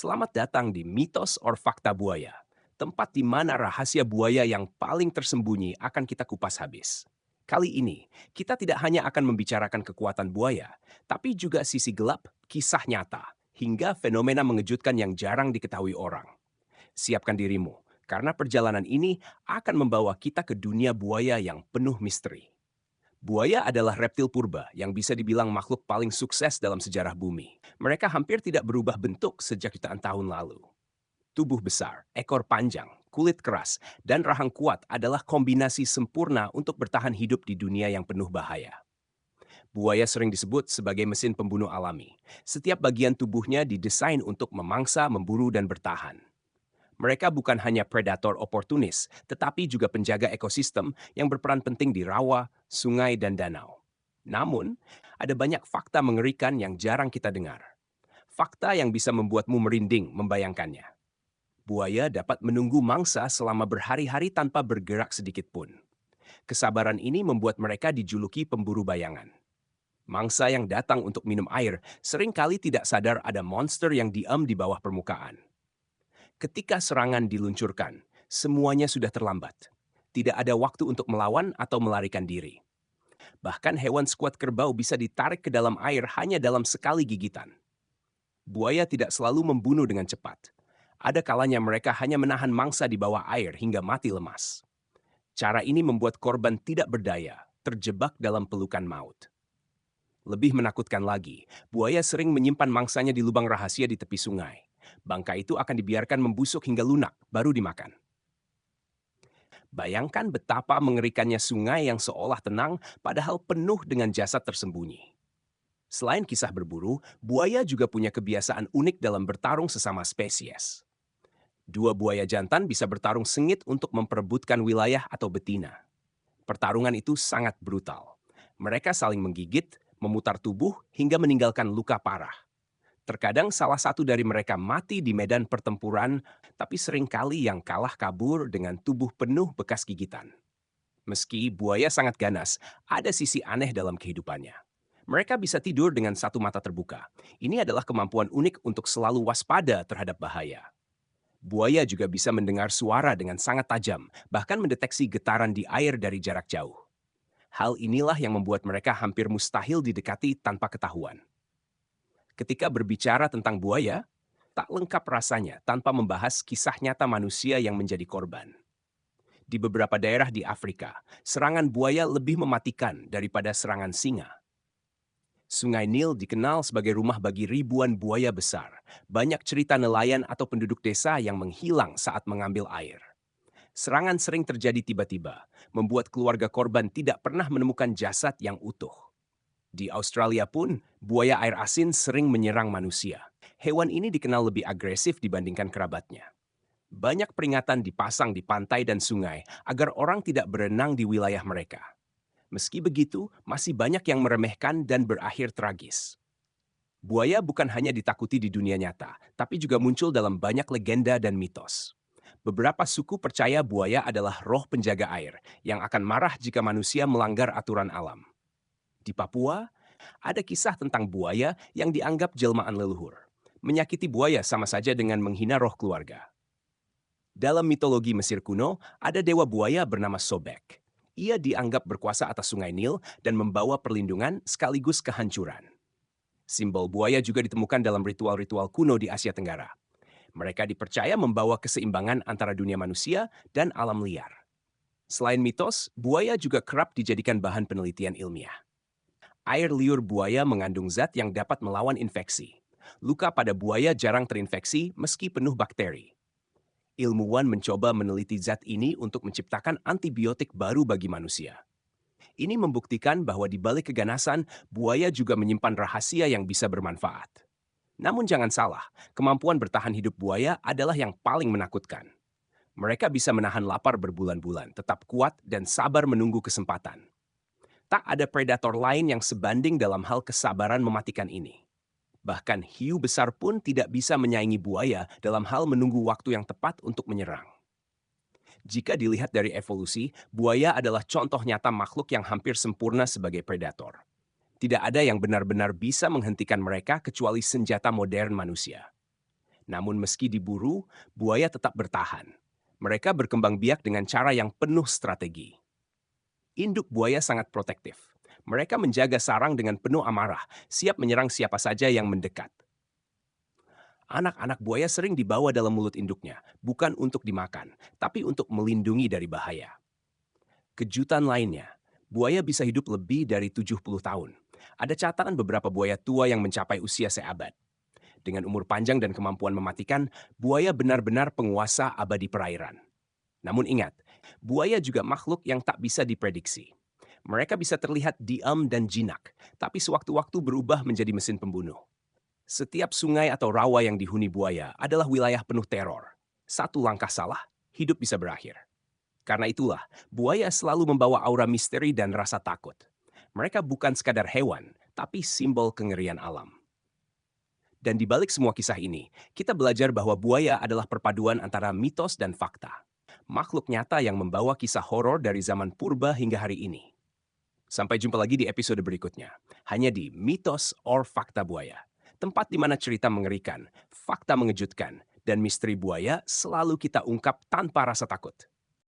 Selamat datang di Mitos or Fakta Buaya, tempat di mana rahasia buaya yang paling tersembunyi akan kita kupas habis. Kali ini, kita tidak hanya akan membicarakan kekuatan buaya, tapi juga sisi gelap, kisah nyata, hingga fenomena mengejutkan yang jarang diketahui orang. Siapkan dirimu, karena perjalanan ini akan membawa kita ke dunia buaya yang penuh misteri. Buaya adalah reptil purba yang bisa dibilang makhluk paling sukses dalam sejarah bumi. Mereka hampir tidak berubah bentuk sejak jutaan tahun lalu. Tubuh besar, ekor panjang, kulit keras, dan rahang kuat adalah kombinasi sempurna untuk bertahan hidup di dunia yang penuh bahaya. Buaya sering disebut sebagai mesin pembunuh alami. Setiap bagian tubuhnya didesain untuk memangsa, memburu, dan bertahan. Mereka bukan hanya predator oportunis, tetapi juga penjaga ekosistem yang berperan penting di rawa, sungai, dan danau. Namun, ada banyak fakta mengerikan yang jarang kita dengar. Fakta yang bisa membuatmu merinding membayangkannya. Buaya dapat menunggu mangsa selama berhari-hari tanpa bergerak sedikit pun. Kesabaran ini membuat mereka dijuluki pemburu bayangan. Mangsa yang datang untuk minum air seringkali tidak sadar ada monster yang diam di bawah permukaan. Ketika serangan diluncurkan, semuanya sudah terlambat. Tidak ada waktu untuk melawan atau melarikan diri. Bahkan hewan skuad kerbau bisa ditarik ke dalam air hanya dalam sekali gigitan. Buaya tidak selalu membunuh dengan cepat. Ada kalanya mereka hanya menahan mangsa di bawah air hingga mati lemas. Cara ini membuat korban tidak berdaya, terjebak dalam pelukan maut. Lebih menakutkan lagi, buaya sering menyimpan mangsanya di lubang rahasia di tepi sungai. Bangka itu akan dibiarkan membusuk hingga lunak, baru dimakan. Bayangkan betapa mengerikannya sungai yang seolah tenang, padahal penuh dengan jasad tersembunyi. Selain kisah berburu, buaya juga punya kebiasaan unik dalam bertarung sesama spesies. Dua buaya jantan bisa bertarung sengit untuk memperebutkan wilayah atau betina. Pertarungan itu sangat brutal. Mereka saling menggigit, memutar tubuh, hingga meninggalkan luka parah. Terkadang salah satu dari mereka mati di medan pertempuran, tapi seringkali yang kalah kabur dengan tubuh penuh bekas gigitan. Meski buaya sangat ganas, ada sisi aneh dalam kehidupannya. Mereka bisa tidur dengan satu mata terbuka. Ini adalah kemampuan unik untuk selalu waspada terhadap bahaya. Buaya juga bisa mendengar suara dengan sangat tajam, bahkan mendeteksi getaran di air dari jarak jauh. Hal inilah yang membuat mereka hampir mustahil didekati tanpa ketahuan. Ketika berbicara tentang buaya, tak lengkap rasanya tanpa membahas kisah nyata manusia yang menjadi korban. Di beberapa daerah di Afrika, serangan buaya lebih mematikan daripada serangan singa. Sungai Nil dikenal sebagai rumah bagi ribuan buaya besar. Banyak cerita nelayan atau penduduk desa yang menghilang saat mengambil air. Serangan sering terjadi tiba-tiba, membuat keluarga korban tidak pernah menemukan jasad yang utuh. Di Australia pun, buaya air asin sering menyerang manusia. Hewan ini dikenal lebih agresif dibandingkan kerabatnya. Banyak peringatan dipasang di pantai dan sungai agar orang tidak berenang di wilayah mereka. Meski begitu, masih banyak yang meremehkan dan berakhir tragis. Buaya bukan hanya ditakuti di dunia nyata, tapi juga muncul dalam banyak legenda dan mitos. Beberapa suku percaya buaya adalah roh penjaga air yang akan marah jika manusia melanggar aturan alam. Di Papua, ada kisah tentang buaya yang dianggap jelmaan leluhur. Menyakiti buaya sama saja dengan menghina roh keluarga. Dalam mitologi Mesir kuno, ada dewa buaya bernama Sobek. Ia dianggap berkuasa atas sungai Nil dan membawa perlindungan sekaligus kehancuran. Simbol buaya juga ditemukan dalam ritual-ritual kuno di Asia Tenggara. Mereka dipercaya membawa keseimbangan antara dunia manusia dan alam liar. Selain mitos, buaya juga kerap dijadikan bahan penelitian ilmiah. Air liur buaya mengandung zat yang dapat melawan infeksi. Luka pada buaya jarang terinfeksi meski penuh bakteri. Ilmuwan mencoba meneliti zat ini untuk menciptakan antibiotik baru bagi manusia. Ini membuktikan bahwa di balik keganasan, buaya juga menyimpan rahasia yang bisa bermanfaat. Namun jangan salah, kemampuan bertahan hidup buaya adalah yang paling menakutkan. Mereka bisa menahan lapar berbulan-bulan, tetap kuat dan sabar menunggu kesempatan. Tak ada predator lain yang sebanding dalam hal kesabaran mematikan ini. Bahkan hiu besar pun tidak bisa menyaingi buaya dalam hal menunggu waktu yang tepat untuk menyerang. Jika dilihat dari evolusi, buaya adalah contoh nyata makhluk yang hampir sempurna sebagai predator. Tidak ada yang benar-benar bisa menghentikan mereka kecuali senjata modern manusia. Namun meski diburu, buaya tetap bertahan. Mereka berkembang biak dengan cara yang penuh strategi. Induk buaya sangat protektif. Mereka menjaga sarang dengan penuh amarah, siap menyerang siapa saja yang mendekat. Anak-anak buaya sering dibawa dalam mulut induknya, bukan untuk dimakan, tapi untuk melindungi dari bahaya. Kejutan lainnya, buaya bisa hidup lebih dari 70 tahun. Ada catatan beberapa buaya tua yang mencapai usia seabad. Dengan umur panjang dan kemampuan mematikan, buaya benar-benar penguasa abadi perairan. Namun ingat, buaya juga makhluk yang tak bisa diprediksi. Mereka bisa terlihat diam dan jinak, tapi sewaktu-waktu berubah menjadi mesin pembunuh. Setiap sungai atau rawa yang dihuni buaya adalah wilayah penuh teror. Satu langkah salah, hidup bisa berakhir. Karena itulah, buaya selalu membawa aura misteri dan rasa takut. Mereka bukan sekadar hewan, tapi simbol kengerian alam. Dan di balik semua kisah ini, kita belajar bahwa buaya adalah perpaduan antara mitos dan fakta. Makhluk nyata yang membawa kisah horor dari zaman purba hingga hari ini. Sampai jumpa lagi di episode berikutnya. Hanya di Mitos or Fakta Buaya. Tempat di mana cerita mengerikan, fakta mengejutkan, dan misteri buaya selalu kita ungkap tanpa rasa takut.